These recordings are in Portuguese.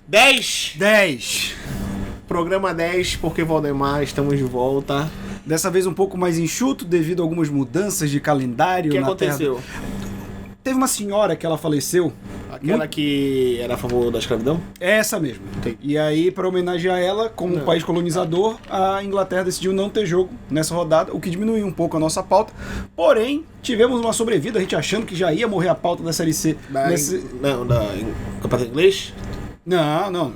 10. Programa 10, porque Valdemar, estamos de volta. Dessa vez um pouco mais enxuto devido a algumas mudanças de calendário. O que na aconteceu? Terra. Teve uma senhora que ela faleceu. Aquela que era a favor da escravidão? Essa mesmo. Entendi. E aí, para homenagear ela, como um país colonizador, a Inglaterra decidiu não ter jogo nessa rodada, o que diminuiu um pouco a nossa pauta. Porém, tivemos uma sobrevida, a gente achando que já ia morrer a pauta da Série C. Não, da Campeonato Inglês? Não.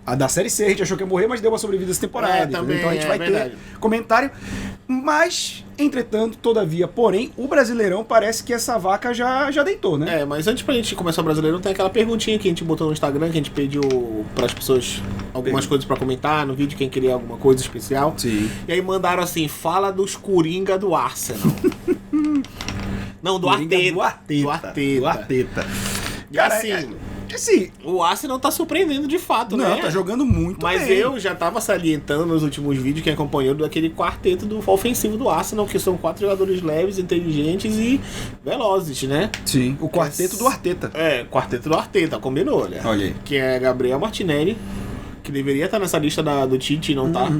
A da Série C a gente achou que ia morrer, mas deu uma sobrevida essa temporada. Também, então a gente vai verdade. ter comentário. Mas, entretanto, todavia, porém, o Brasileirão parece que essa vaca já deitou, né? Mas antes pra gente começar o Brasileirão, tem aquela perguntinha que a gente botou no Instagram, que a gente pediu pras pessoas algumas coisas pra comentar no vídeo, quem queria alguma coisa especial. Sim. E aí mandaram assim, fala dos Coringa do Arsenal. Não, do Arteta. Do Arteta. E Cara, assim, o Arsenal tá surpreendendo de fato, né? Não, tá jogando muito Mas bem. eu já tava salientando nos últimos vídeos, quem acompanhou, daquele quarteto ofensivo do Arsenal, que são 4 jogadores leves, inteligentes e velozes, né? Sim, o quarteto do Arteta. Quarteto do Arteta, combinou, né? Olha aí. Que é Gabriel Martinelli, que deveria estar nessa lista do Tite e não tá.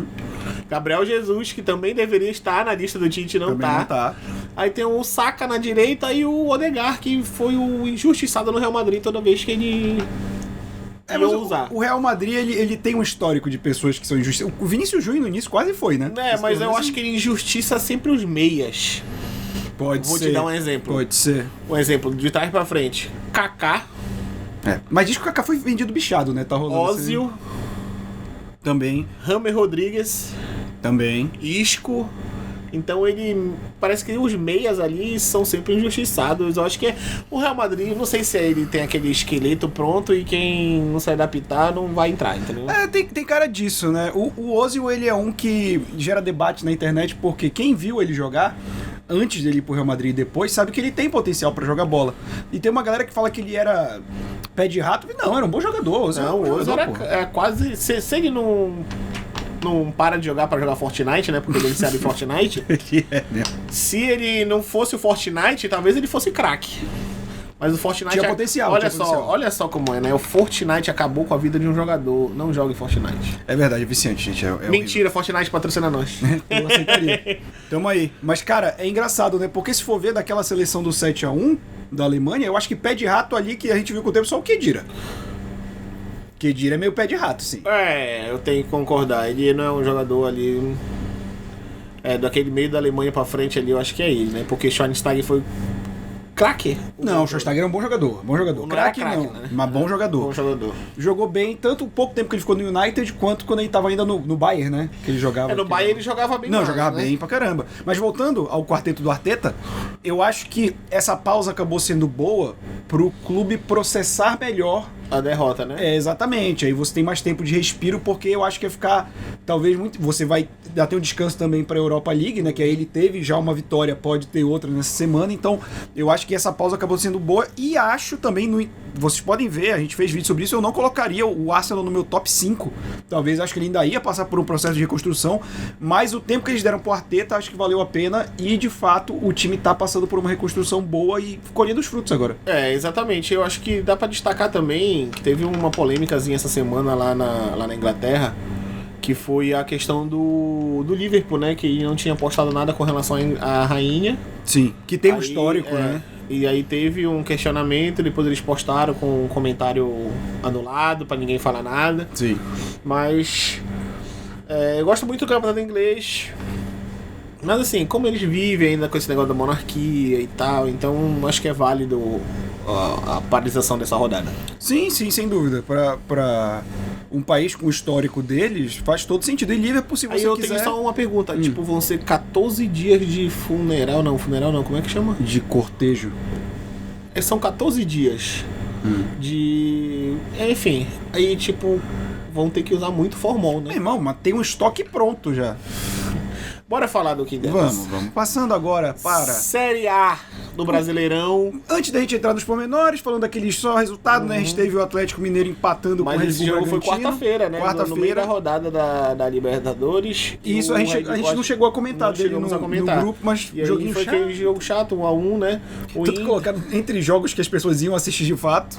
Gabriel Jesus, que também deveria estar na lista do Tite e não tá. Aí tem o Saka na direita e o Odegaard, que foi o injustiçado no Real Madrid toda vez que ele ia usar. O Real Madrid, ele tem um histórico de pessoas que são injustiçadas. O Vinícius Júnior no início quase foi, né? Mas eu acho que ele injustiça sempre os meias. Pode ser. Vou te dar um exemplo. Pode ser. Um exemplo, de trás pra frente. Kaká. Mas diz que o Kaká foi vendido bichado, né? Tá rolando Ozil. Também. James Rodrigues. Também. Isco. Então ele... Parece que os meias ali são sempre injustiçados. Eu acho que o Real Madrid, não sei se ele tem aquele esqueleto pronto e quem não se adaptar não vai entrar, entendeu? Tem cara disso, né? O Ozil, ele é um que gera debate na internet porque quem viu ele jogar antes dele ir pro Real Madrid e depois sabe que ele tem potencial pra jogar bola. E tem uma galera que fala que ele era pé de rato. Não, era um bom jogador. O Ozil era quase... Se ele não para de jogar pra jogar Fortnite, né? Porque ele sabe Fortnite. Se ele não fosse o Fortnite, talvez ele fosse craque. Mas o Fortnite... Tinha potencial. Olha só como é, né? O Fortnite acabou com a vida de um jogador. Não jogue Fortnite. É verdade, é viciante, gente. Mentira, Fortnite patrocina nós. Eu aceitaria. Tamo aí. Mas, cara, é engraçado, né? Porque se for ver daquela seleção do 7-1 da Alemanha, eu acho que pé de rato ali, que a gente viu com o tempo, só o Khedira. Khedira é meio pé de rato, sim. Eu tenho que concordar. Ele não é um jogador ali... daquele meio da Alemanha pra frente ali, eu acho que é ele, né? Porque Schweinsteiger foi craque. Não, o Schweinsteiger é um bom jogador. Craque não, né? mas bom jogador. Bom jogador. Jogou bem, tanto o pouco tempo que ele ficou no United, quanto quando ele tava ainda no Bayern, né? Que ele jogava. No Bayern ele jogava bem. Não, jogava bem pra caramba. Mas voltando ao quarteto do Arteta, eu acho que essa pausa acabou sendo boa pro clube processar melhor a derrota, né? Exatamente. Aí você tem mais tempo de respiro, porque eu acho que ia ficar, talvez, muito... Você vai dar um descanso também pra Europa League, né? Que aí ele teve já uma vitória, pode ter outra nessa semana. Então, eu acho que essa pausa acabou sendo boa. E acho também, vocês podem ver, a gente fez vídeo sobre isso, eu não colocaria o Arsenal no meu top 5. Talvez, acho que ele ainda ia passar por um processo de reconstrução. Mas o tempo que eles deram pro Arteta, acho que valeu a pena. E, de fato, o time tá passando por uma reconstrução boa e colhendo os frutos agora. Exatamente. Eu acho que dá pra destacar também que teve uma polêmicazinha essa semana lá na Inglaterra, que foi a questão do Liverpool, né? Que não tinha postado nada com relação à rainha. Sim, que tem um histórico, né? E aí teve um questionamento, depois eles postaram com um comentário anulado, pra ninguém falar nada. Sim. Mas eu gosto muito do campeonato inglês. Mas assim, como eles vivem ainda com esse negócio da monarquia e tal, então acho que é válido a paralisação dessa rodada. Sim, sem dúvida. Pra um país com o histórico deles, faz todo sentido. E Liverpool, se você quiser... Aí eu tenho só uma pergunta. Tipo, vão ser 14 dias de funeral não, como é que chama? De cortejo. São 14 dias de... Enfim, aí tipo, vão ter que usar muito formol, né? Meu irmão, mas tem um estoque pronto já. Bora falar do que Vamos. Passando agora para... Série A do Brasileirão. Antes da gente entrar nos pormenores, falando daquele só resultado, né? A gente teve o Atlético Mineiro empatando com o Red Bull esse jogo foi Bragantino. quarta-feira, né? No meio da rodada da Libertadores. Isso, a gente não chegou a comentar dele no grupo, mas e joguinho foi chato. Aquele jogo chato, 1-1, né? Tudo colocado entre jogos que as pessoas iam assistir de fato.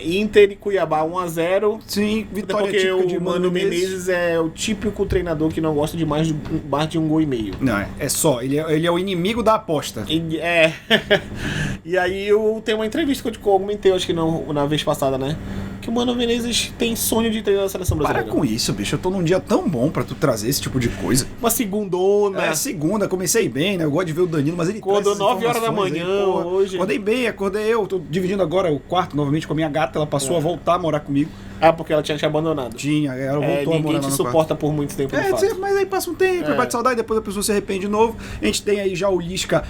Inter e Cuiabá 1-0. Sim, vitória porque típica de o Mano Menezes é o típico treinador que não gosta de mais de 1 gol e meio. Não, é só. Ele é o inimigo da aposta. E aí eu tenho uma entrevista que eu comentei, acho que não, na vez passada, né? Que o Mano Menezes tem sonho de treinar a seleção brasileira. Para com isso, bicho. Eu tô num dia tão bom pra tu trazer esse tipo de coisa. Uma segundona. Segunda. Comecei bem, né? Eu gosto de ver o Danilo, mas ele acordou 9 horas da manhã aí, hoje. Acordei eu. Tô dividindo agora o quarto novamente com a minha gata. Ela passou a voltar a morar comigo. Porque ela tinha te abandonado. Ela voltou a morar. Ninguém te suporta por muito tempo, mas aí passa um tempo, bate saudade, depois a pessoa se arrepende de novo. A gente tem aí já o Lisca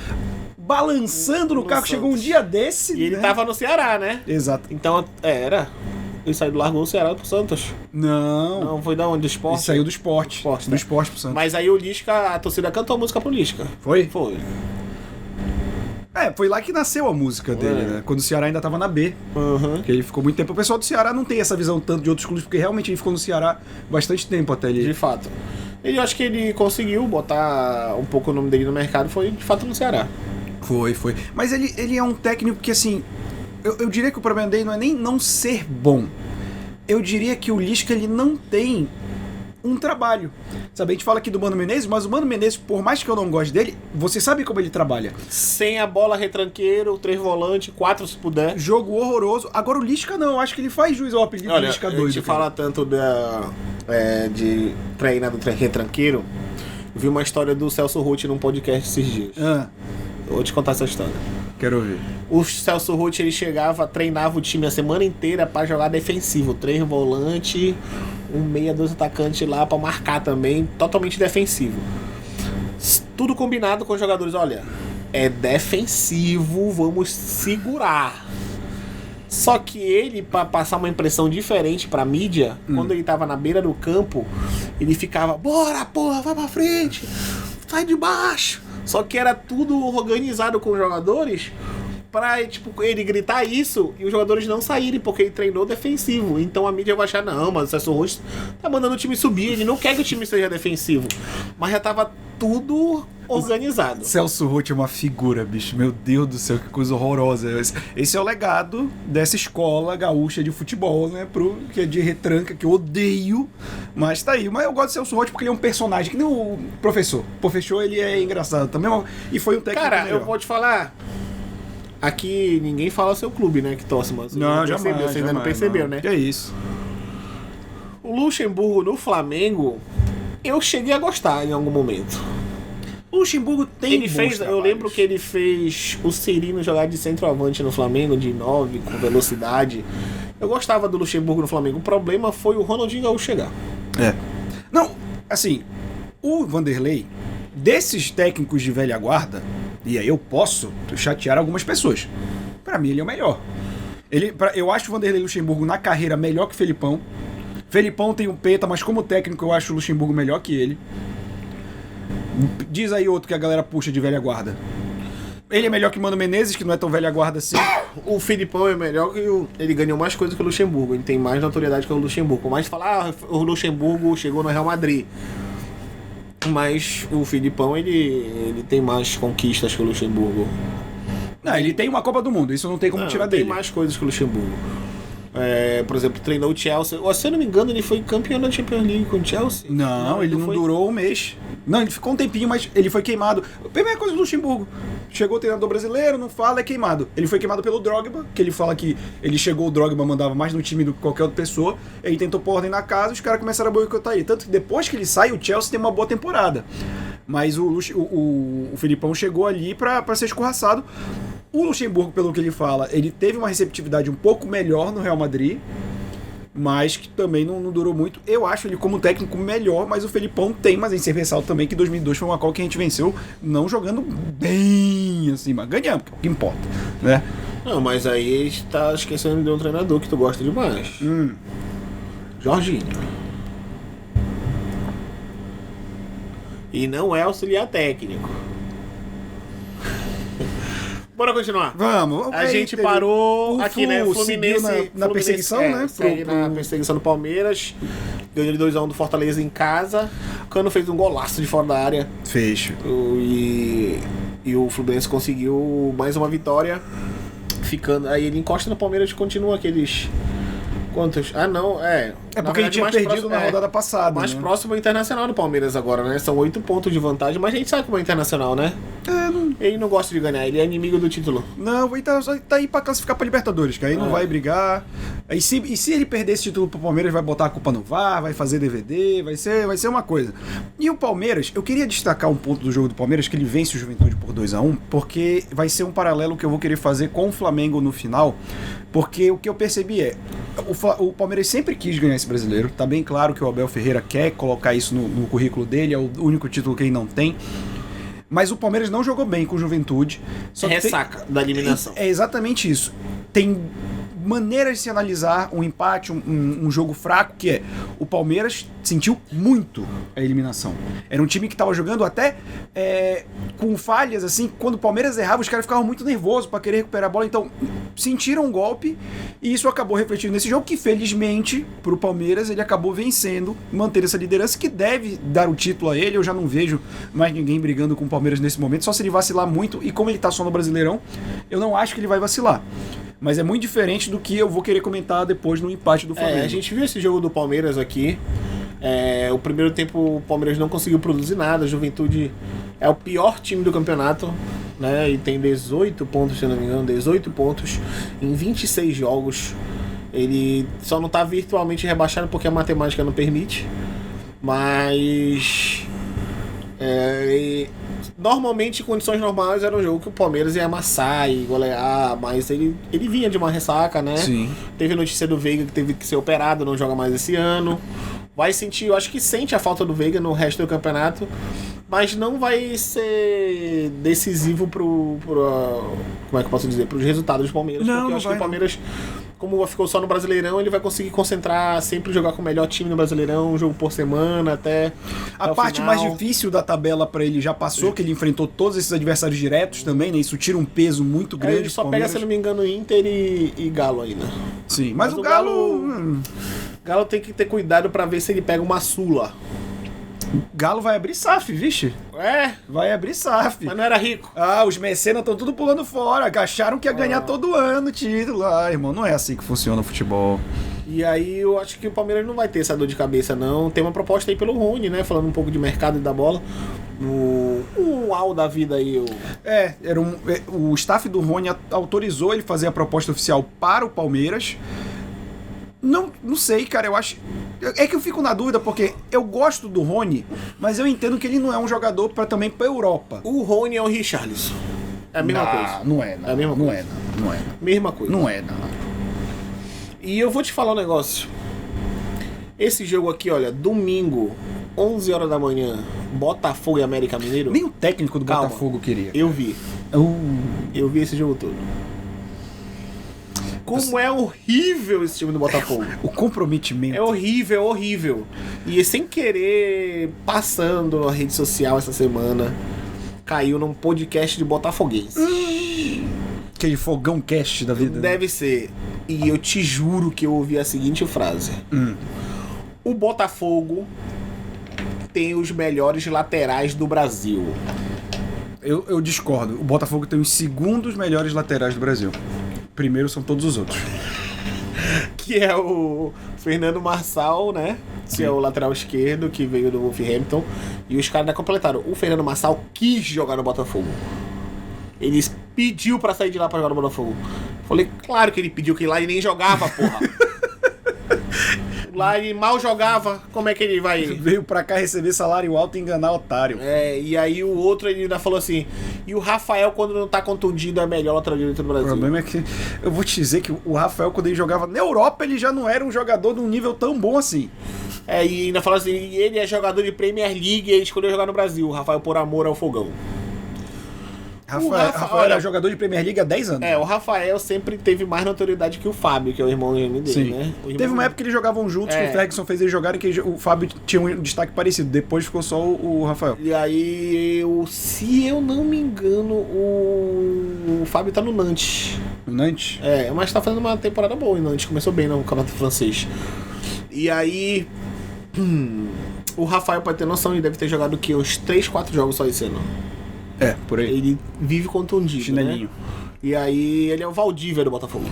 balançando no carro, chegou um dia desse. E ele tava no Ceará, né? Exato. Então, era... Ele saiu do Largou o Ceará pro Santos. Não, foi da onde? Do Sport? Ele saiu do Sport. Do Sport pro Santos. Mas aí o Lisca, a torcida cantou a música pro Lisca. Foi? Foi. Foi lá que nasceu a música dele, né? Quando o Ceará ainda tava na B. Que ele ficou muito tempo. O pessoal do Ceará não tem essa visão tanto de outros clubes, porque realmente ele ficou no Ceará bastante tempo até ele. De fato. Eu acho que ele conseguiu botar um pouco o nome dele no mercado, foi de fato no Ceará. Foi. Mas ele é um técnico que, assim... Eu diria que o problema dele não é nem não ser bom. Eu diria que o Lisca, ele não tem um trabalho. Sabe, a gente fala aqui do Mano Menezes, mas o Mano Menezes, por mais que eu não goste dele, você sabe como ele trabalha. Sem a bola, retranqueiro, 3 volantes, 4 se puder. Jogo horroroso. Agora o Lisca não, eu acho que ele faz juiz ao apelido do Lisca doido. A gente fala tanto de treinar do retranqueiro. Eu vi uma história do Celso Roth num podcast esses dias. Eu vou te contar essa história. Quero ouvir. O Celso Roth, ele treinava o time a semana inteira pra jogar defensivo. 3 volantes, um meia, 2 atacantes lá pra marcar também, totalmente defensivo. Tudo combinado com os jogadores, olha, é defensivo, vamos segurar. Só que ele, pra passar uma impressão diferente pra mídia, quando ele tava na beira do campo, ele ficava, bora porra, vai pra frente, sai de baixo. Só que era tudo organizado com os jogadores pra, ele gritar isso e os jogadores não saírem, porque ele treinou defensivo. Então a mídia vai achar, não, mas o Celso Roth tá mandando o time subir, ele não quer que o time seja defensivo. Mas já tava tudo organizado. Celso Roth é uma figura, bicho. Meu Deus do céu, que coisa horrorosa. Esse é o legado dessa escola gaúcha de futebol, né? Que é de retranca, que eu odeio. Mas tá aí. Mas eu gosto do Celso Roth porque ele é um personagem, que nem o professor. O professor, ele é engraçado também. E foi um técnico Cara, melhor. eu vou te falar. Aqui ninguém fala seu clube, né? Que torce, mas não, jamais. Você ainda não percebeu, né? Que é isso. O Luxemburgo no Flamengo, eu cheguei a gostar em algum momento. O Luxemburgo tem eu lembro que ele fez o Cirino jogar de centroavante no Flamengo, de 9, com velocidade. Eu gostava do Luxemburgo no Flamengo. O problema foi o Ronaldinho Gaúcho chegar. Não, assim, o Vanderlei, desses técnicos de velha guarda, e aí eu posso chatear algumas pessoas. Pra mim, ele é o melhor. Eu acho o Vanderlei Luxemburgo na carreira melhor que o Felipão. Felipão tem um peta, mas como técnico eu acho o Luxemburgo melhor que ele. Diz aí outro que a galera puxa de velha guarda. Ele é melhor que Mano Menezes, que não é tão velha guarda assim. O Felipão é melhor que ele ganhou mais coisas que o Luxemburgo. Ele tem mais notoriedade que o Luxemburgo. Mas falar, o Luxemburgo chegou no Real Madrid. Mas o Felipão, ele tem mais conquistas que o Luxemburgo. Não, ele tem uma Copa do Mundo, isso não tem como tirar dele. Tem mais coisas que o Luxemburgo. Por exemplo, treinou o Chelsea. Se eu não me engano, ele foi campeão da Champions League com o Chelsea. Não, ele não durou um mês. Não, ele ficou um tempinho, mas ele foi queimado. A primeira coisa do Luxemburgo. Chegou o treinador brasileiro, não fala, é queimado. Ele foi queimado pelo Drogba, que ele fala que ele chegou, o Drogba mandava mais no time do que qualquer outra pessoa. Ele tentou pôr ordem na casa, os caras começaram a boicotar ele. Tanto que depois que ele sai, o Chelsea tem uma boa temporada. Mas o Felipão chegou ali pra ser escorraçado. O Luxemburgo, pelo que ele fala, ele teve uma receptividade um pouco melhor no Real Madrid, mas que também não durou muito. Eu acho ele como técnico melhor, mas o Felipão tem, mas em ser ressalto também que 2002 foi uma Copa que a gente venceu não jogando bem, assim, mas ganhamos, que é o que importa, né? Não, mas aí está esquecendo de um treinador que tu gosta demais. Jorginho. E não é auxiliar técnico. Bora continuar. Vamos. A gente parou aqui, né? Fluminense na perseguição, né? Na perseguição do Palmeiras. Ganhou de 2-1 do Fortaleza em casa. O Cano fez um golaço de fora da área. Fecho. E o Fluminense conseguiu mais uma vitória. ficando. Aí ele encosta no Palmeiras e continua aqueles. Quantos? Ah, não, É porque ele tinha perdido na rodada passada. Mais próximo ao Internacional do Palmeiras agora, né? São 8 pontos de vantagem, mas a gente sabe como é o Internacional, né? Ele não gosta de ganhar, ele é inimigo do título. Não, ele tá aí pra classificar pra Libertadores, que aí não vai brigar. E se ele perder esse título pro Palmeiras, vai botar a culpa no VAR, vai fazer DVD, vai ser uma coisa. E o Palmeiras, eu queria destacar um ponto do jogo do Palmeiras, que ele vence o Juventude por 2-1, porque vai ser um paralelo que eu vou querer fazer com o Flamengo no final, porque o que eu percebi é, o Palmeiras sempre quis ganhar esse brasileiro, tá bem claro que o Abel Ferreira quer colocar isso no currículo dele, é o único título que ele não tem. Mas o Palmeiras não jogou bem com o Juventude. Só ressaca da eliminação. É exatamente isso. Tem maneiras de se analisar um empate, um jogo fraco, que é o Palmeiras sentiu muito a eliminação. Era um time que estava jogando até com falhas, assim, quando o Palmeiras errava, os caras ficavam muito nervosos para querer recuperar a bola, então sentiram um golpe e isso acabou refletindo nesse jogo, que felizmente pro Palmeiras ele acabou vencendo, mantendo essa liderança que deve dar o título a ele. Eu já não vejo mais ninguém brigando com o Palmeiras nesse momento, só se ele vacilar muito, e como ele tá só no Brasileirão, eu não acho que ele vai vacilar. Mas é muito diferente do que eu vou querer comentar depois no empate do Flamengo. A gente viu esse jogo do Palmeiras aqui. O primeiro tempo o Palmeiras não conseguiu produzir nada. A Juventude é o pior time do campeonato, né? E tem 18 pontos, se não me engano, 18 pontos em 26 jogos. Ele só não está virtualmente rebaixado porque a matemática não permite. Mas normalmente, em condições normais, era um jogo que o Palmeiras ia amassar e golear, mas ele vinha de uma ressaca, né? Sim. Teve a notícia do Veiga que teve que ser operado, não joga mais esse ano. Vai sentir, eu acho que sente a falta do Veiga no resto do campeonato, mas não vai ser decisivo como é que eu posso dizer, pros resultados do Palmeiras. Não, porque eu acho que o Palmeiras, como ficou só no Brasileirão, ele vai conseguir concentrar, sempre jogar com o melhor time no Brasileirão, um jogo por semana, até a parte mais difícil da tabela pra ele já passou, que ele enfrentou todos esses adversários diretos também, né? Isso tira um peso muito grande. Ele só pega, se não me engano, Inter e Galo ainda. Sim, mas o Galo... Galo tem que ter cuidado pra ver se ele pega uma Sula. O Galo vai abrir SAF, vixe. Vai abrir SAF. Mas não era rico. Os mecenas estão tudo pulando fora. Acharam que ia ganhar todo ano o título. Irmão, não é assim que funciona o futebol. E aí eu acho que o Palmeiras não vai ter essa dor de cabeça, não. Tem uma proposta aí pelo Rony, né? Falando um pouco de mercado e da bola. Um UAU da vida aí. O staff do Rony autorizou ele fazer a proposta oficial para o Palmeiras. Não sei, cara, eu acho... É que eu fico na dúvida, porque eu gosto do Rony, mas eu entendo que ele não é um jogador também pra Europa. O Rony é o Richarlison. É a mesma coisa. Não é, não. É a mesma não coisa. É, não. Mesma coisa. Não é, não. E eu vou te falar um negócio. Esse jogo aqui, olha, domingo, 11 horas da manhã, Botafogo e América Mineiro. Nem o técnico do Botafogo queria. Eu vi. Eu vi esse jogo todo. Como é horrível esse time do Botafogo. O comprometimento. É horrível. E sem querer, passando na rede social essa semana, caiu num podcast de botafoguense. Aquele fogão cast da vida. Deve ser. E eu te juro que eu ouvi a seguinte frase. O Botafogo tem os melhores laterais do Brasil. Eu discordo. O Botafogo tem os segundos melhores laterais do Brasil. Primeiro são todos os outros. Que é o Fernando Marçal, né? Que é o lateral esquerdo, que veio do Wolverhampton. E os caras completaram. O Fernando Marçal quis jogar no Botafogo. Ele pediu pra sair de lá pra jogar no Botafogo. Falei, claro que ele pediu, que lá ele nem jogava, porra. Lá ele mal jogava, como é que ele vai... Veio pra cá receber salário alto e enganar otário. E aí o outro ele ainda falou assim, e o Rafael quando não tá contundido é melhor lateral direito do Brasil. O problema é que, eu vou te dizer que o Rafael quando ele jogava na Europa, ele já não era um jogador de um nível tão bom assim. E ainda falou assim, ele é jogador de Premier League e ele escolheu jogar no Brasil, o Rafael por amor ao fogão. Rafael era jogador de Premier League há 10 anos. O Rafael sempre teve mais notoriedade que o Fábio, que é o irmão dele, né? Teve uma época que eles jogavam juntos, que o Ferguson fez eles jogarem, que o Fábio tinha um destaque parecido. Depois ficou só o Rafael. E aí, se eu não me engano, o Fábio tá no Nantes. No Nantes? Mas tá fazendo uma temporada boa. O Nantes começou bem no campeonato francês. E aí... o Rafael, pra ter noção, ele deve ter jogado o quê? Uns 3, 4 jogos só esse ano. Por aí. Ele vive contundido, chinelinho. Né? E aí ele é o Valdívia do Botafogo.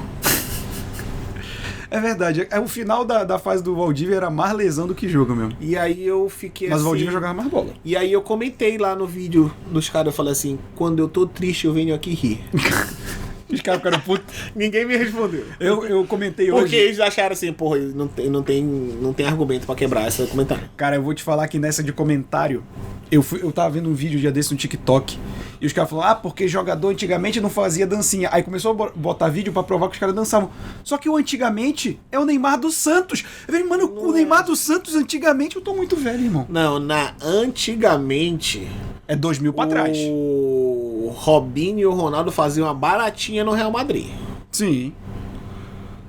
É verdade. O final da fase do Valdívia era mais lesão do que jogo mesmo. E aí eu fiquei Mas o Valdívia jogava mais bola. E aí eu comentei lá no vídeo dos caras, eu falei assim, quando eu tô triste eu venho aqui rir. Os caras ficaram putos. Ninguém me respondeu. Eu comentei hoje. Porque eles acharam assim, porra, não tem argumento pra quebrar esse comentário. Cara, eu vou te falar que nessa de comentário, eu tava vendo um vídeo um dia desse no TikTok, e os caras falaram, porque jogador antigamente não fazia dancinha. Aí começou a botar vídeo pra provar que os caras dançavam. Só que o antigamente é o Neymar dos Santos. Eu falei, mano, o Neymar dos Santos antigamente, eu tô muito velho, irmão. Não, antigamente... É 2000 pra trás. O Robinho e o Ronaldo faziam uma baratinha no Real Madrid. Sim.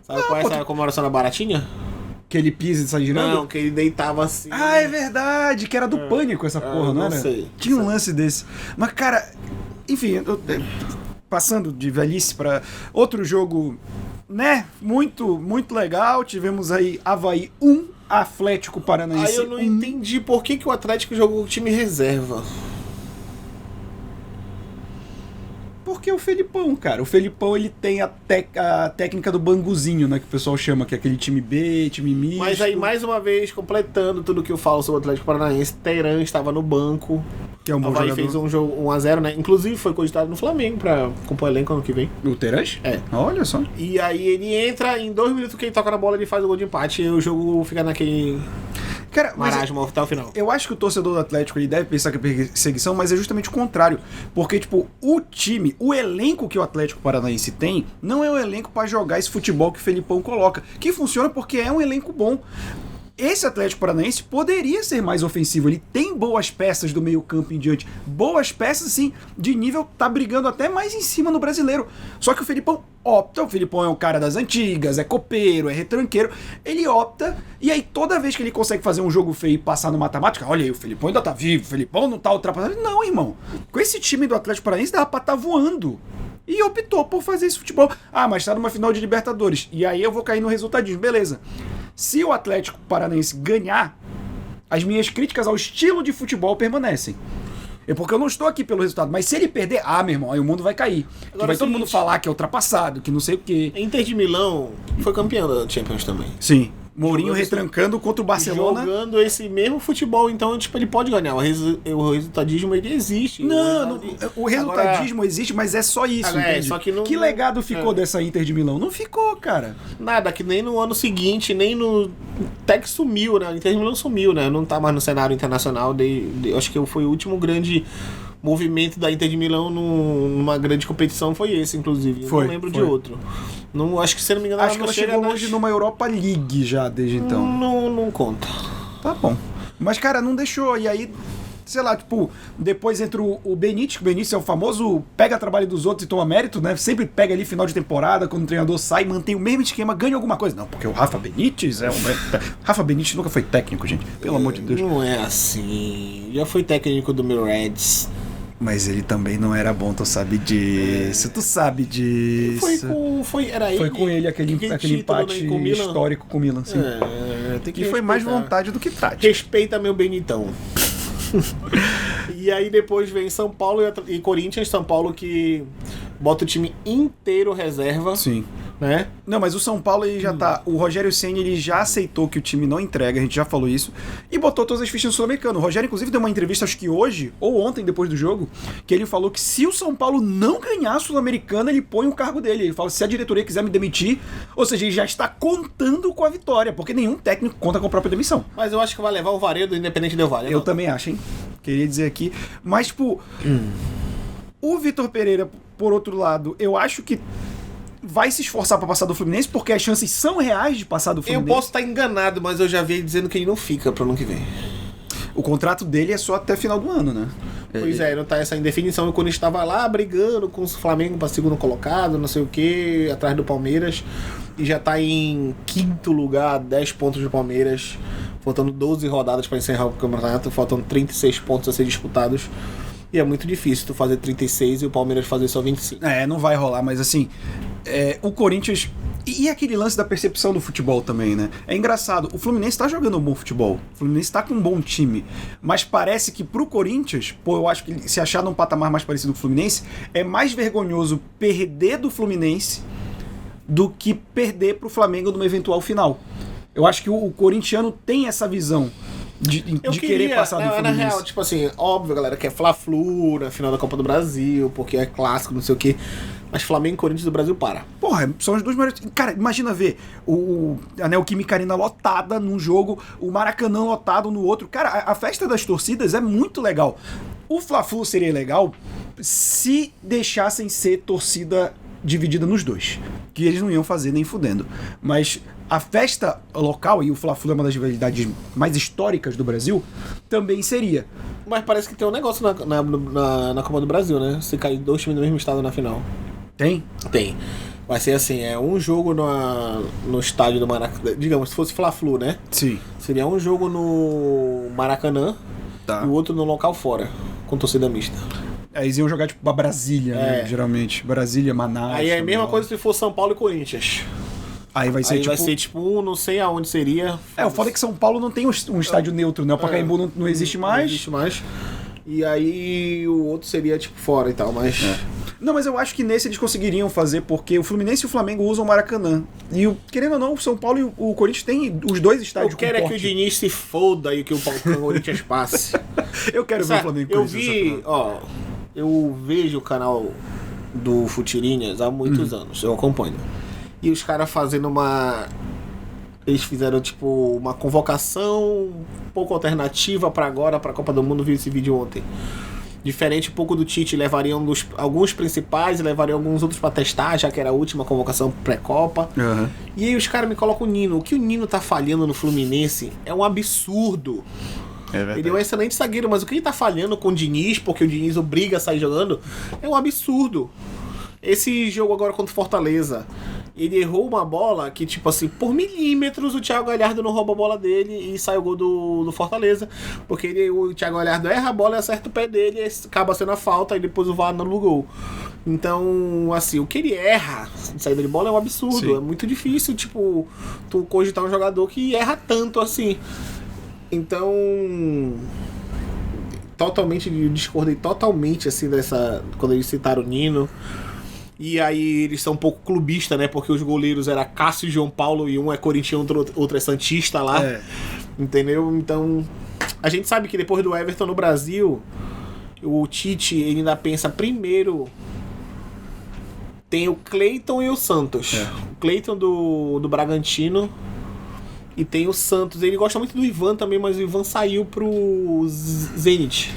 Sabe qual é essa comemoração da baratinha? Que ele pisa e sai girando? Não, que ele deitava assim. Ah, é verdade, que era do Pânico essa porra, não era? Não sei. Tinha um lance desse. Mas, cara, enfim, passando de velhice pra outro jogo, né, muito, muito legal. Tivemos aí Avaí 1, Atlético Paranaense. Aí eu não entendi por que o Atlético jogou o time reserva. Porque o Felipão, cara. O Felipão, ele tem a técnica do banguzinho, né? Que o pessoal chama, que é aquele time B, time misto. Mas aí, mais uma vez, completando tudo que eu falo sobre o Atlético Paranaense, Teran estava no banco. Que é um bom Avaí jogador. fez um jogo 1-0, né? Inclusive, foi cogitado no Flamengo pra compor elenco ano que vem. O Teras? É. Olha só. E aí ele entra, em 2 minutos que ele toca na bola, ele faz o gol de empate e o jogo fica naquele... Cara, mas marasmo até o final. eu acho que o torcedor do Atlético ele deve pensar que é perseguição, mas é justamente o contrário. Porque, tipo, o time, o elenco que o Atlético Paranaense tem, não é um elenco pra jogar esse futebol que o Felipão coloca. Que funciona porque é um elenco bom. Esse Atlético Paranaense poderia ser mais ofensivo. Ele tem boas peças do meio campo em diante. Boas peças, sim, de nível, tá brigando até mais em cima no Brasileiro. Só que o Felipão opta. O Felipão é um cara das antigas, é copeiro, é retranqueiro. Ele opta, e aí toda vez que ele consegue fazer um jogo feio e passar no matemática, olha aí, o Felipão ainda tá vivo, o Felipão não tá ultrapassado. Não, irmão. Com esse time do Atlético Paranaense dava pra tá voando. E optou por fazer esse futebol. Ah, mas tá numa final de Libertadores. E aí eu vou cair no resultadinho. Beleza. Se o Atlético Paranaense ganhar, as minhas críticas ao estilo de futebol permanecem. Porque eu não estou aqui pelo resultado. Mas se ele perder, meu irmão, aí o mundo vai cair. Agora Vai todo mundo falar que é ultrapassado, que não sei o quê. Inter de Milão foi campeão da Champions também. Sim. Mourinho retrancando contra o Barcelona. Jogando esse mesmo futebol, então, tipo, ele pode ganhar. O resultadismo, ele existe. O resultadismo existe, mas é só isso, entende? Só que, não, que legado ficou dessa Inter de Milão? Não ficou, cara. Nada, que nem no ano seguinte, nem no... Até que sumiu, né? A Inter de Milão sumiu, né? Não tá mais no cenário internacional. Acho que foi o último grande movimento da Inter de Milão numa grande competição, foi esse, inclusive. Não lembro de outro. Não, acho que, se não me engano, acho que ela chegou longe numa Europa League já, desde então. Não conta. Tá bom. Mas, cara, não deixou. E aí, sei lá, tipo, depois entra o Benítez, que o Benítez é o famoso pega trabalho dos outros e toma mérito, né? Sempre pega ali final de temporada, quando o treinador sai, mantém o mesmo esquema, ganha alguma coisa. Não, porque o Rafa Benítez é um... Rafa Benítez nunca foi técnico, gente. Pelo amor de Deus. Não é assim. Já foi técnico do meu Reds. Mas ele também não era bom, tu sabe disso. Tu sabe disso. Foi com ele aquele empate histórico com o Milan, sim. Que foi mais vontade do que tática. Respeita meu Benitão. E aí depois vem São Paulo e Corinthians. São Paulo que bota o time inteiro reserva. Sim. Né? Não, mas o São Paulo ele já tá... O Rogério Ceni ele já aceitou que o time não entrega, a gente já falou isso, e botou todas as fichas no Sul-Americano. O Rogério, inclusive, deu uma entrevista, acho que hoje, ou ontem, depois do jogo, que ele falou que se o São Paulo não ganhar a Sul-Americana, ele põe o cargo dele. Ele fala, se a diretoria quiser me demitir, ou seja, ele já está contando com a vitória, porque nenhum técnico conta com a própria demissão. Mas eu acho que vai levar o Varedo, independente do Vale. Eu também acho, hein? Queria dizer aqui. Mas, tipo, o Vitor Pereira, por outro lado, eu acho que vai se esforçar pra passar do Fluminense, porque as chances são reais de passar do Fluminense. Eu posso estar enganado, mas eu já vi ele dizendo que ele não fica pro ano que vem. O contrato dele é só até final do ano, né? Pois não tá essa indefinição. Quando estava lá brigando com o Flamengo pra segundo colocado, não sei o que, atrás do Palmeiras, e já tá em 5º lugar, 10 pontos do Palmeiras, faltando 12 rodadas pra encerrar o campeonato, faltando 36 pontos a ser disputados. E é muito difícil tu fazer 36 e o Palmeiras fazer só 25. Não vai rolar, mas assim, o Corinthians E aquele lance da percepção do futebol também, né? É engraçado, o Fluminense tá jogando um bom futebol, o Fluminense tá com um bom time, mas parece que pro Corinthians, eu acho que se achar num patamar mais parecido com o Fluminense, é mais vergonhoso perder do Fluminense do que perder pro Flamengo numa eventual final. Eu acho que o corintiano tem essa visão de querer passar do Fluminense. Na real, tipo assim, óbvio, galera, que é Fla-Flu na final da Copa do Brasil, porque é clássico, não sei o quê. Mas Flamengo e Corinthians do Brasil para. Porra, são os dois maiores. Cara, imagina ver a Neoquímica Arena lotada num jogo, o Maracanã lotado no outro. Cara, a festa das torcidas é muito legal. O Fla-Flu seria legal se deixassem ser torcida dividida nos dois. Que eles não iam fazer nem fudendo. Mas a festa local, e o Fla-Flu é uma das rivalidades mais históricas do Brasil, também seria. Mas parece que tem um negócio na Copa do Brasil, né? Se cair 2 times do mesmo estado na final. Tem? Tem. Vai ser assim, um jogo no estádio do Maracanã. Digamos, se fosse Fla-Flu, né? Sim. Seria um jogo no Maracanã e o outro no local fora, com torcida mista. Eles iam jogar tipo pra Brasília, né? Geralmente. Brasília, Manaus. Aí é a mesma coisa se for São Paulo e Corinthians. Aí vai ser não sei aonde seria. O foda é que São Paulo não tem um estádio neutro, né? O Pacaembu não existe mais. Não existe mais. E aí o outro seria tipo fora e tal, mas... Não, mas eu acho que nesse eles conseguiriam fazer, porque o Fluminense e o Flamengo usam o Maracanã. E, querendo ou não, o São Paulo e o Corinthians têm os dois estádios. Eu quero é que o Diniz se foda e que o Corinthians passe. Eu quero ver o Flamengo e o Corinthians. Eu vejo o canal do Futirinhas há muitos anos, eu acompanho. E os caras fazendo eles fizeram tipo uma convocação um pouco alternativa pra agora, pra Copa do Mundo. Vi esse vídeo ontem. Diferente um pouco do Tite, levariam alguns principais e levariam alguns outros pra testar, já que era a última convocação pré-Copa. E aí os caras me colocam o Nino. O que o Nino tá falhando no Fluminense é um absurdo. Ele é um excelente zagueiro, mas o que ele tá falhando com o Diniz, porque o Diniz obriga a sair jogando, é um absurdo. Esse jogo agora contra o Fortaleza, ele errou uma bola que, tipo assim, por milímetros o Thiago Galhardo não rouba a bola dele e sai o gol do Fortaleza, porque o Thiago Galhardo erra a bola e acerta o pé dele e acaba sendo a falta e depois o VAR anula o gol. Então, assim, o que ele erra de saída de bola é um absurdo. Sim. É muito difícil, tipo, tu cogitar um jogador que erra tanto assim. Então, eu discordei totalmente, assim, quando eles citaram o Nino. E aí eles são um pouco clubistas, né? Porque os goleiros eram Cássio e João Paulo, e um é corintiano, outro é santista lá. Entendeu? Então, a gente sabe que depois do Everton no Brasil, o Tite ele ainda pensa primeiro... Tem o Cleiton e o Santos. O Cleiton do Bragantino... E tem o Santos. Ele gosta muito do Ivan também, mas o Ivan saiu pro Zenit.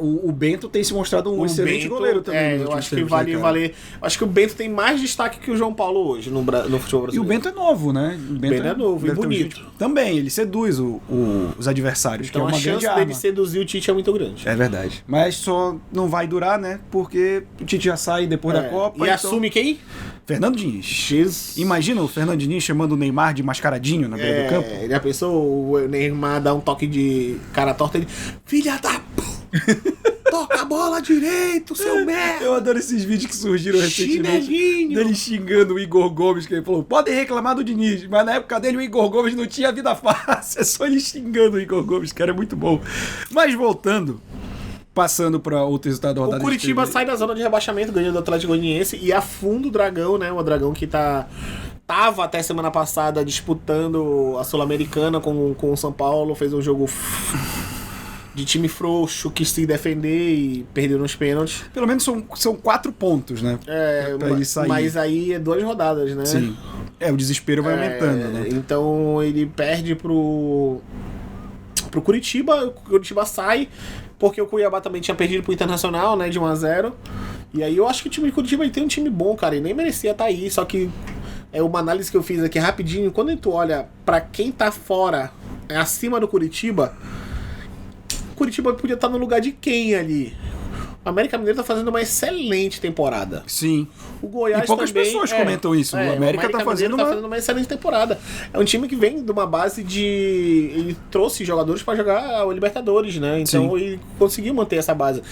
O Bento tem se mostrado um excelente goleiro também. Eu acho que vale. Acho que o Bento tem mais destaque que o João Paulo hoje no futebol brasileiro. E o Bento é novo, né? O Bento é novo e bonito. Também, ele seduz os adversários, então, que é uma grande arma. A chance dele seduzir o Tite é muito grande. É verdade. Mas só não vai durar, né? Porque o Tite já sai depois da Copa. E assume quem? Fernando Diniz. Imagina o Fernando Diniz chamando o Neymar de mascaradinho na beira do campo. Já pensou o Neymar dar um toque de cara torta e ele... Filha da p... Toca a bola direito, seu merda! Eu adoro esses vídeos que surgiram recentemente dele xingando o Igor Gomes, que ele falou, podem reclamar do Diniz, mas na época dele o Igor Gomes não tinha vida fácil, é só ele xingando o Igor Gomes, cara, é muito bom. Mas voltando... Passando para outro resultado da rodada. O Curitiba sai da zona de rebaixamento, ganhando do Atlético Goianiense e afunda o Dragão, né? O Dragão que tava até semana passada disputando a Sul-Americana com o São Paulo, fez um jogo de time frouxo, quis se defender e perdeu nos pênaltis. Pelo menos são 4 pontos, né? Pra ele sair. Mas aí é 2 rodadas, né? Sim. O desespero vai aumentando, né? Então ele perde pro Curitiba, o Curitiba sai. Porque o Cuiabá também tinha perdido pro Internacional, né, de 1-0. E aí eu acho que o time de Curitiba ele tem um time bom, cara, e nem merecia estar aí. Só que é uma análise que eu fiz aqui rapidinho. Quando tu olha pra quem tá fora, acima do Curitiba podia estar no lugar de quem ali? O América Mineiro tá fazendo uma excelente temporada. Sim. O Goiás e poucas também, pessoas comentam isso. O América tá fazendo uma excelente temporada. É um time que vem de uma base de... Ele trouxe jogadores pra jogar o Libertadores, né? Então ele conseguiu manter essa base.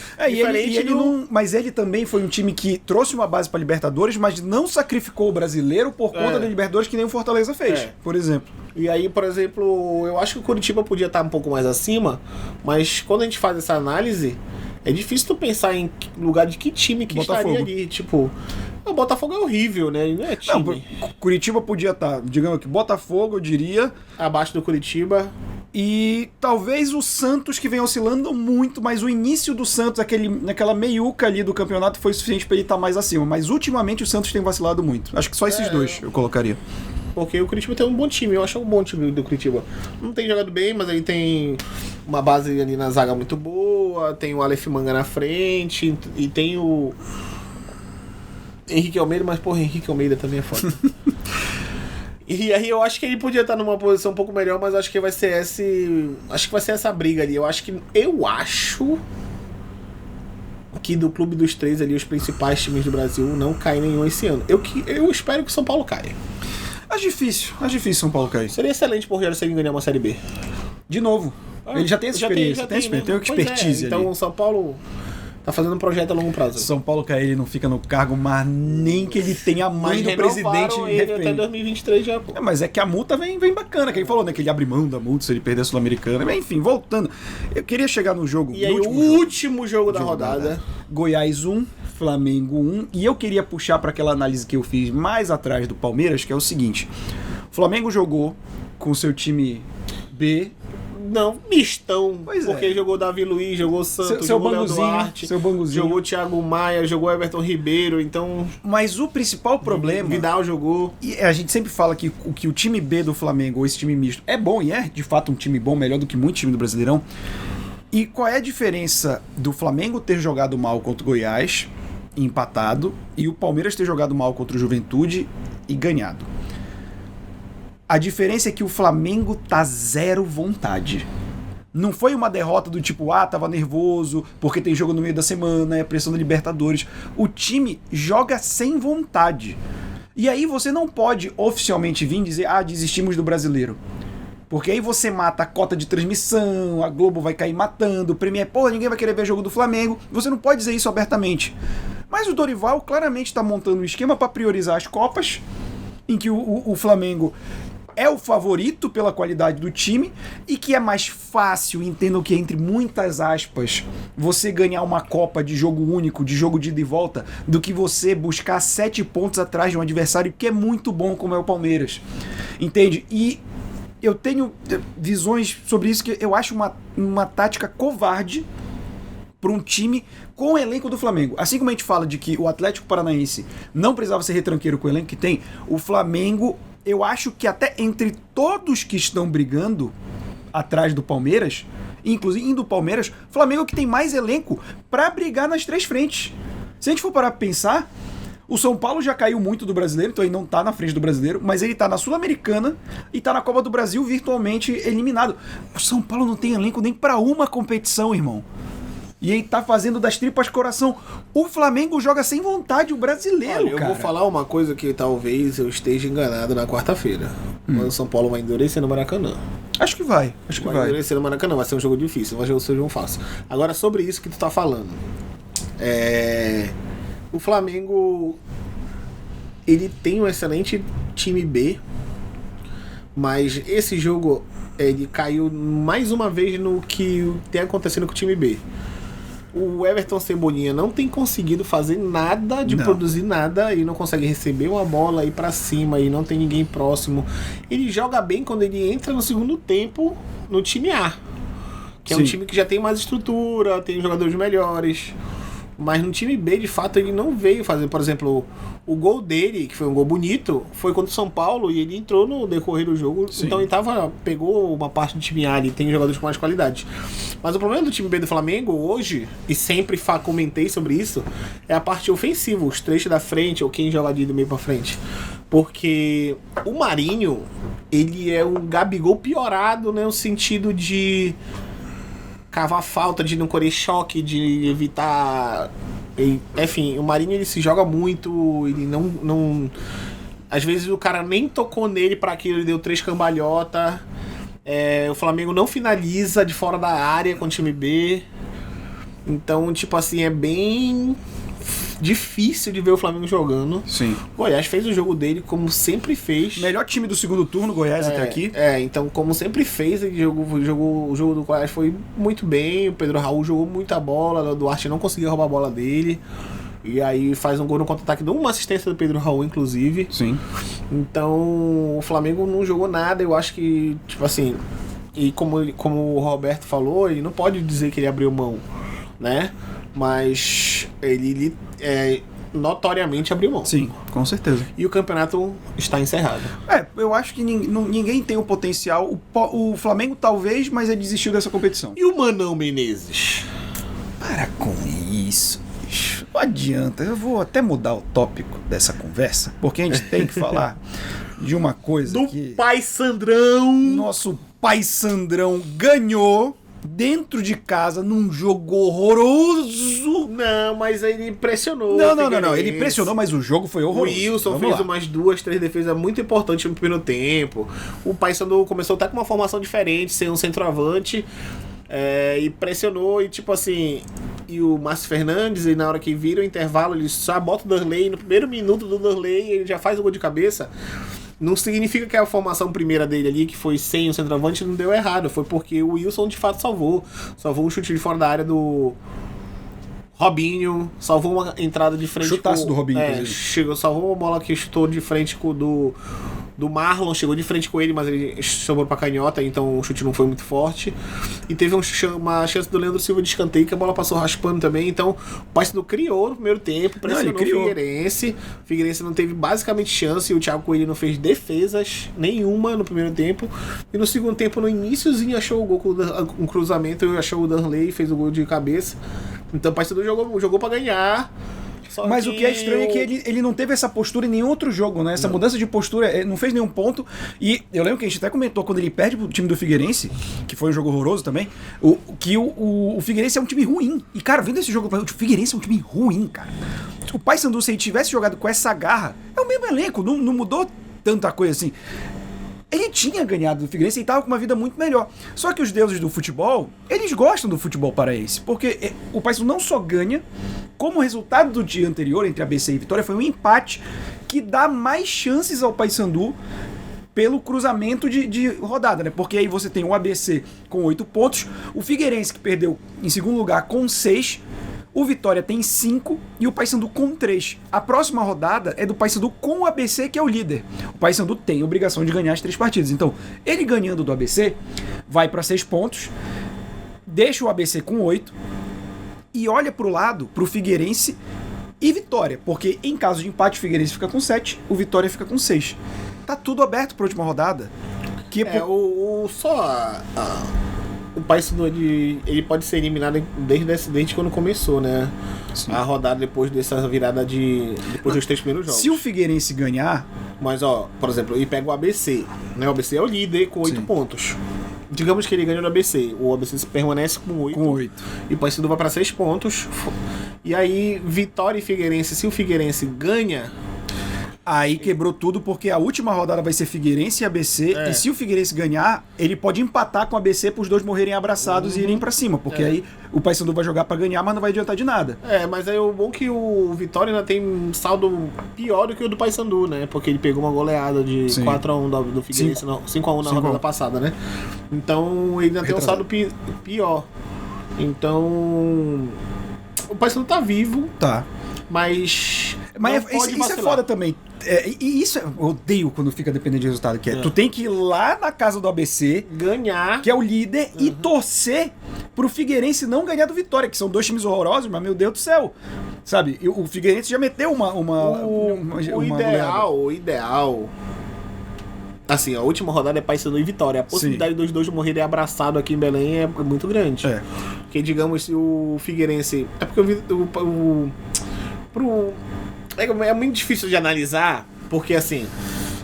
Mas ele também foi um time que trouxe uma base pra Libertadores, mas não sacrificou o brasileiro por conta da Libertadores, que nem o Fortaleza fez, por exemplo. E aí, por exemplo, eu acho que o Curitiba podia estar um pouco mais acima, mas quando a gente faz essa análise, é difícil tu pensar em lugar de que time que Botafogo estaria ali. Tipo, o Botafogo é horrível, né? Ele não é time. Não, Curitiba podia estar, digamos que Botafogo, eu diria. Abaixo do Curitiba. E talvez o Santos, que vem oscilando muito, mas o início do Santos, naquela meiuca ali do campeonato, foi suficiente para ele estar mais acima. Mas ultimamente o Santos tem vacilado muito. Acho que só esses dois eu colocaria. Porque o Curitiba tem um bom time, eu acho um bom time do Curitiba. Não tem jogado bem, mas ele tem uma base ali na zaga muito boa, tem o Aleph Manga na frente, e tem o Henrique Almeida, mas porra, Henrique Almeida também é foda. E aí eu acho que ele podia estar numa posição um pouco melhor, mas acho que vai ser essa briga ali. Eu acho que do clube dos três ali, os principais times do Brasil não caem nenhum esse ano. Eu espero que o São Paulo caia. Acho difícil São Paulo cair. Seria excelente por Rogério Ceni ganhar uma Série B. De novo. Ele já tem essa experiência, tem expertise ali. Então o São Paulo tá fazendo um projeto a longo prazo. São Paulo cair, ele não fica no cargo, mas nem que ele tenha a mãe do presidente ele até 2023 já. Mas é que a multa vem bacana, que ele falou, né? Que ele abre mão da multa se ele perder a Sul-Americana. Mas enfim, voltando. Eu queria chegar no jogo. E aí, o último jogo da rodada. Goiás 1, Flamengo 1. E eu queria puxar para aquela análise que eu fiz mais atrás do Palmeiras, que é o seguinte: o Flamengo jogou com o seu time B. Não, mistão. Porque jogou Davi Luiz, jogou Santos, jogou Léo Duarte, jogou Thiago Maia, jogou Everton Ribeiro, então... Mas o principal problema... Vidal jogou. E a gente sempre fala que o time B do Flamengo, ou esse time misto, é bom, e é de fato um time bom, melhor do que muito time do Brasileirão. E qual é a diferença do Flamengo ter jogado mal contra o Goiás, empatado, e o Palmeiras ter jogado mal contra o Juventude e ganhado? A diferença é que o Flamengo tá zero vontade. Não foi uma derrota do tipo, tava nervoso, porque tem jogo no meio da semana, é pressão da Libertadores. O time joga sem vontade. E aí você não pode oficialmente vir dizer, desistimos do Brasileiro. Porque aí você mata a cota de transmissão, a Globo vai cair matando, o Premier, ninguém vai querer ver jogo do Flamengo. Você não pode dizer isso abertamente. Mas o Dorival claramente tá montando um esquema para priorizar as Copas, em que o Flamengo é o favorito pela qualidade do time e que é mais fácil, entendo que entre muitas aspas, você ganhar uma Copa de jogo único, de jogo de ida e volta, do que você buscar 7 pontos atrás de um adversário que é muito bom, como é o Palmeiras. Entende? E eu tenho visões sobre isso que eu acho uma tática covarde para um time com o elenco do Flamengo. Assim como a gente fala de que o Atlético Paranaense não precisava ser retranqueiro com o elenco que tem, o Flamengo... Eu acho que até entre todos que estão brigando atrás do Palmeiras, inclusive indo do Palmeiras, Flamengo que tem mais elenco para brigar nas três frentes. Se a gente for parar pra pensar, o São Paulo já caiu muito do Brasileiro, então ele não tá na frente do Brasileiro, mas ele tá na Sul-Americana e tá na Copa do Brasil virtualmente eliminado. O São Paulo não tem elenco nem para uma competição, irmão. E ele tá fazendo das tripas coração. O Flamengo joga sem vontade o Brasileiro, cara. Eu vou falar uma coisa que talvez eu esteja enganado na quarta-feira. Mas o São Paulo vai endurecer no Maracanã. Acho que vai. Vai endurecer no Maracanã. Vai ser um jogo difícil. Vai ser um jogo fácil. Agora, sobre isso que tu tá falando. O Flamengo... Ele tem um excelente time B. Mas esse jogo... Ele caiu mais uma vez no que tem acontecendo com o time B. O Everton Cebolinha não tem conseguido fazer nada produzir nada, e não consegue receber uma bola, ir pra cima, e não tem ninguém próximo. Ele joga bem quando ele entra no segundo tempo no time A, que é um time que já tem mais estrutura, tem jogadores melhores. Mas no time B, de fato, ele não veio fazer, por exemplo, o gol dele, que foi um gol bonito, foi contra o São Paulo e ele entrou no decorrer do jogo. Sim. Então ele pegou uma parte do time A e tem jogadores com mais qualidade. Mas o problema do time B do Flamengo hoje, e sempre comentei sobre isso, é a parte ofensiva, os trechos da frente ou quem joga ali do meio pra frente. Porque o Marinho, ele é um Gabigol piorado, né, no sentido de... cavar falta, de não correr choque, de evitar... Enfim, o Marinho ele se joga muito, ele não... Às vezes o cara nem tocou nele para aquilo, ele deu 3 cambalhotas. O Flamengo não finaliza de fora da área com o time B. Então, tipo assim, é bem difícil de ver o Flamengo jogando. Sim. O Goiás fez o jogo dele como sempre fez. Melhor time do segundo turno, Goiás até aqui. Então, como sempre fez, o jogo do Goiás foi muito bem. O Pedro Raul jogou muita bola, o Duarte não conseguia roubar a bola dele. E aí faz um gol no contra-ataque, deu uma assistência do Pedro Raul, inclusive. Sim. Então, o Flamengo não jogou nada, eu acho que, tipo assim... E como o Roberto falou, ele não pode dizer que ele abriu mão, né? Mas ele notoriamente abriu mão. Sim, com certeza. E o campeonato está encerrado. Eu acho que ninguém tem o potencial. O Flamengo talvez, mas ele desistiu dessa competição. E o Manão Menezes? Para com isso. Não adianta, eu vou até mudar o tópico dessa conversa, porque a gente tem que falar de uma coisa do que... Pai Sandrão! Nosso Pai Sandrão ganhou dentro de casa num jogo horroroso. Não, mas ele pressionou. Não, ele pressionou, mas o jogo foi horroroso. O Wilson fez umas 2, 3 defesas muito importantes no primeiro tempo. O Paysandu começou até com uma formação diferente, sem um centroavante. E pressionou, e tipo assim... E o Márcio Fernandes, e na hora que vira o intervalo, ele só bota o Darley. No primeiro minuto do Darley, ele já faz o gol de cabeça. Não significa que a formação primeira dele ali, que foi sem o centroavante, não deu errado. Foi porque o Wilson de fato salvou. Salvou um chute de fora da área do Robinho. Salvou uma entrada de frente. Chutaço do Robinho. Salvou uma bola que chutou de frente com do Marlon, chegou de frente com ele, mas ele sobrou pra canhota, então o chute não foi muito forte. E teve uma chance do Leandro Silva de escanteio, que a bola passou raspando também. Então o Paysandu criou no primeiro tempo, pressionou o Figueirense. O Figueirense não teve basicamente chance, e o Thiago Coelho não fez defesas nenhuma no primeiro tempo. E no segundo tempo, no iniciozinho, achou o gol com um cruzamento, e achou o Darley e fez o gol de cabeça. Então o Paysandu jogou pra ganhar. Mas o que é estranho é que ele não teve essa postura em nenhum outro jogo, né? Essa mudança de postura não fez nenhum ponto. E eu lembro que a gente até comentou quando ele perde pro time do Figueirense, que foi um jogo horroroso também, que o Figueirense é um time ruim. E, cara, vendo esse jogo, o Figueirense é um time ruim, cara. O Paysandu, se ele tivesse jogado com essa garra, é o mesmo elenco, não mudou tanta coisa assim. Ele tinha ganhado do Figueirense e estava com uma vida muito melhor. Só que os deuses do futebol, eles gostam do futebol paraense, porque o Paysandu não só ganha, como o resultado do dia anterior entre ABC e Vitória foi um empate que dá mais chances ao Paysandu pelo cruzamento de rodada, né? Porque aí você tem o ABC com 8 pontos, o Figueirense que perdeu em segundo lugar com 6, o Vitória tem 5 e o Paysandu com 3. A próxima rodada é do Paysandu com o ABC, que é o líder. O Paysandu tem a obrigação de ganhar as 3 partidas. Então, ele ganhando do ABC, vai para 6 pontos, deixa o ABC com 8 e olha pro lado, pro Figueirense e Vitória. Porque em caso de empate, o Figueirense fica com 7, o Vitória fica com 6. Tá tudo aberto para a última rodada. O Paysandu ele pode ser eliminado desde quando começou, né? Sim. A rodada depois dessa virada depois dos 3 primeiros jogos. Se o Figueirense ganhar... Mas, por exemplo, ele pega o ABC, né? O ABC é o líder com 8 pontos. Digamos que ele ganha do ABC. O ABC permanece com 8. E o Paysandu vai para 6 pontos. E aí, Vitória e Figueirense, se o Figueirense ganha... Aí quebrou tudo, porque a última rodada vai ser Figueirense e ABC, e se o Figueirense ganhar, ele pode empatar com o ABC para os dois morrerem abraçados e irem para cima, porque aí o Paysandu vai jogar para ganhar, mas não vai adiantar de nada. Mas aí o bom é que o Vitória ainda tem um saldo pior do que o do Paysandu, né? Porque ele pegou uma goleada de 4-1 do Figueirense, 5-1 na rodada passada, né? Então ele ainda tem um saldo pior. Então o Paysandu tá vivo. Tá. Mas isso é foda também. E isso eu odeio quando fica dependendo de resultado. Tu tem que ir lá na casa do ABC, ganhar, que é o líder, e torcer pro Figueirense não ganhar do Vitória, que são 2 times horrorosos, mas meu Deus do céu. Sabe? O Figueirense já meteu o ideal. Assim, a última rodada é Paysandu e Vitória. A possibilidade dos dois morrerem abraçados aqui em Belém é muito grande. Porque, digamos, se o Figueirense... É porque é muito difícil de analisar, porque assim,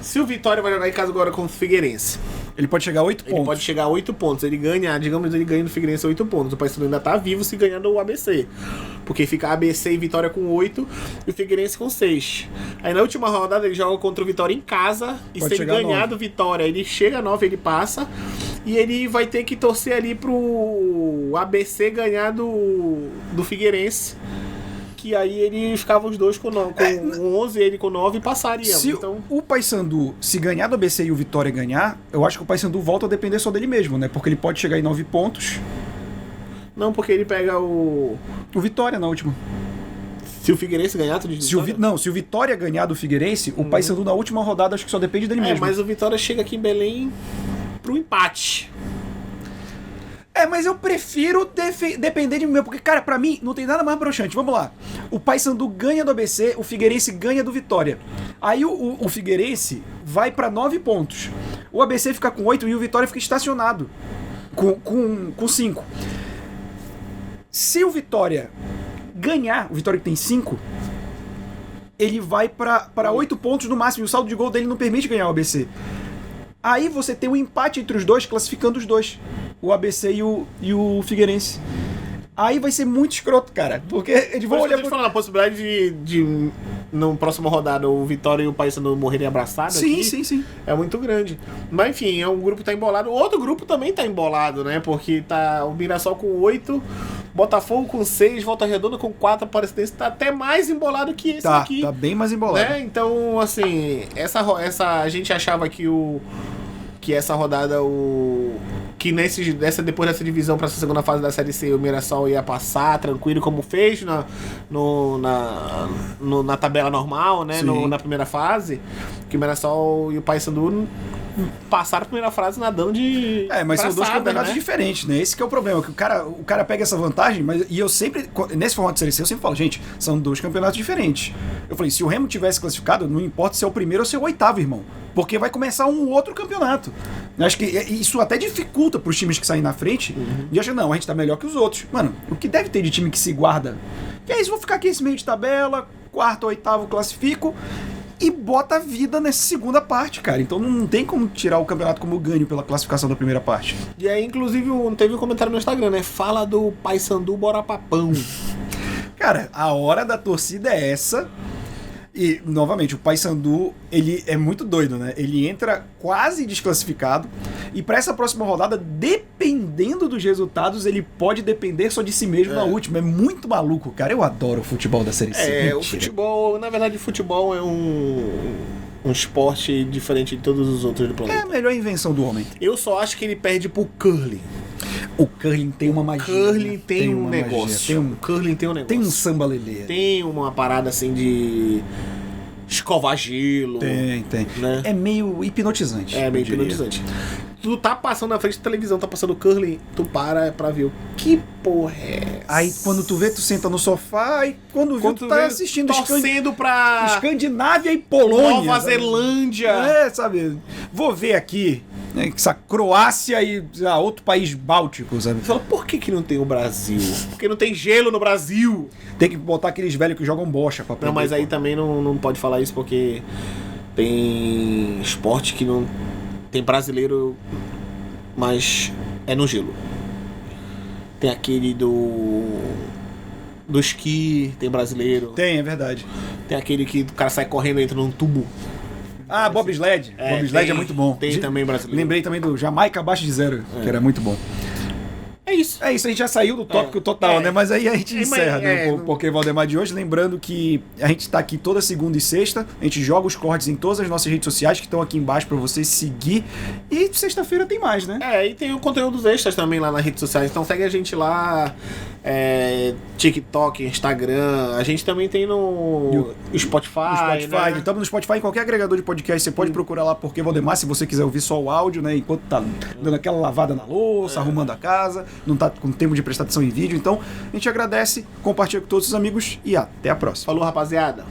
se o Vitória vai jogar em casa agora contra o Figueirense, Ele pode chegar a 8 pontos. Ele pode chegar a 8 pontos. Ele ganha, digamos, ele ganha no Figueirense 8 pontos. O Paysandu ainda tá vivo se ganhando o ABC. Porque fica ABC e Vitória com 8 e o Figueirense com 6. Aí na última rodada ele joga contra o Vitória em casa. E pode se ele ganhar do Vitória, ele chega a 9, ele passa. E ele vai ter que torcer ali pro ABC ganhar do Figueirense. Que aí ele ficava os dois com 11 e ele com 9 e passaria. Se então o Paysandu, se ganhar do ABC e o Vitória ganhar, eu acho que o Paysandu volta a depender só dele mesmo, né? Porque ele pode chegar em 9 pontos. Não, porque ele pega o Vitória na última. Se o Figueirense ganhar, tu diz Vitória? Não, se o Vitória ganhar do Figueirense, o Paysandu na última rodada acho que só depende dele mesmo. Mas o Vitória chega aqui em Belém pro empate. Mas eu prefiro depender de mim, porque, cara, pra mim não tem nada mais broxante. Vamos lá. O Paysandu ganha do ABC, o Figueirense ganha do Vitória. Aí o Figueirense vai pra 9 pontos. O ABC fica com 8 e o Vitória fica estacionado com 5. Se o Vitória ganhar, o Vitória que tem 5, ele vai pra 8 pontos no máximo, e o saldo de gol dele não permite ganhar o ABC. Aí você tem um empate entre os dois, classificando os dois. O ABC e o Figueirense. Aí vai ser muito escroto, cara. Porque eles vão olhar... falando a possibilidade de no próximo rodada o Vitória e o Paysandu morrerem abraçados aqui. Sim. É muito grande. Mas enfim, é um grupo que tá embolado. O outro grupo também tá embolado, né? Porque tá o Mirassol com 8, Botafogo com 6, Volta Redonda com 4, Aparecidense tá até mais embolado que esse aqui. Tá bem mais embolado. Né? Então, assim, essa a gente achava que essa rodada que depois dessa divisão para essa segunda fase da Série C o Mirassol ia passar tranquilo como fez na tabela normal, né? Na primeira fase, que o Mirassol e o Paysandu passaram a primeira fase nadando de mas são dois campeonatos, né? diferentes, né? Esse que é o problema, que o cara pega essa vantagem, e eu sempre, nesse formato de Série C, eu sempre falo, gente, são dois campeonatos diferentes. Eu falei, se o Remo tivesse classificado, não importa se é o primeiro ou se é o oitavo, irmão, porque vai começar um outro campeonato. Eu acho que isso até dificulta pros times que saem na frente, e acham, não, a gente tá melhor que os outros. Mano, o que deve ter de time que se guarda? Que é isso, vou ficar aqui nesse meio de tabela, quarto, oitavo, classifico, e bota a vida nessa segunda parte, cara. Então não tem como tirar o campeonato como ganho pela classificação da primeira parte. E aí, inclusive, teve um comentário no Instagram, né? Fala do Paysandu Borapapão. Cara, a hora da torcida é essa. E, novamente, o Paysandu, ele é muito doido, né? Ele entra quase desclassificado. E pra essa próxima rodada, dependendo dos resultados, ele pode depender só de si mesmo na última. É muito maluco, cara. Eu adoro o futebol da Série C. Mentira. O futebol... Na verdade, o futebol é um esporte diferente de todos os outros do planeta. É a melhor invenção do homem. Eu só acho que ele perde pro curling. O curling tem uma magia. O curling tem um negócio. O curling tem um negócio. Tem um samba-lelê. Tem uma parada assim de escovar gelo. Tem. Né? É meio hipnotizante. É meio hipnotizante. Tu tá passando na frente da televisão, tá passando curling, tu para pra ver o que porra é essa? Aí quando tu vê, tu senta no sofá e quando tu tá assistindo torcendo pra Escandinávia e Polônia. Nova Zelândia. Sabe? Vou ver aqui, né, essa Croácia e outro país báltico, sabe? Fala, por que não tem o Brasil? Porque não tem gelo no Brasil. Tem que botar aqueles velhos que jogam bocha pra poder. Não, mas aí também não pode falar isso porque tem esporte que não... Tem brasileiro, mas é no gelo. Tem aquele do esqui, tem brasileiro. Tem, é verdade. Tem aquele que o cara sai correndo e entra num tubo. Bobsled. Bobsled é muito bom. Tem também brasileiro. Lembrei também do Jamaica abaixo de zero, que era muito bom. É isso. A gente já saiu do tópico total, né? Mas aí a gente encerra, né? O Porquê Valdemar de hoje. Lembrando que a gente tá aqui toda segunda e sexta. A gente joga os cortes em todas as nossas redes sociais que estão aqui embaixo pra você seguir. E sexta-feira tem mais, né? E tem o conteúdo extras também lá nas redes sociais. Então segue a gente lá. TikTok, Instagram. A gente também tem no Spotify. Né? Estamos no Spotify, em qualquer agregador de podcast. Você pode procurar lá Porquê Valdemar, se você quiser ouvir só o áudio, né? Enquanto tá dando aquela lavada na louça, arrumando a casa. Não tá com tempo de prestar atenção em vídeo. Então, a gente agradece, compartilha com todos os amigos e até a próxima. Falou, rapaziada.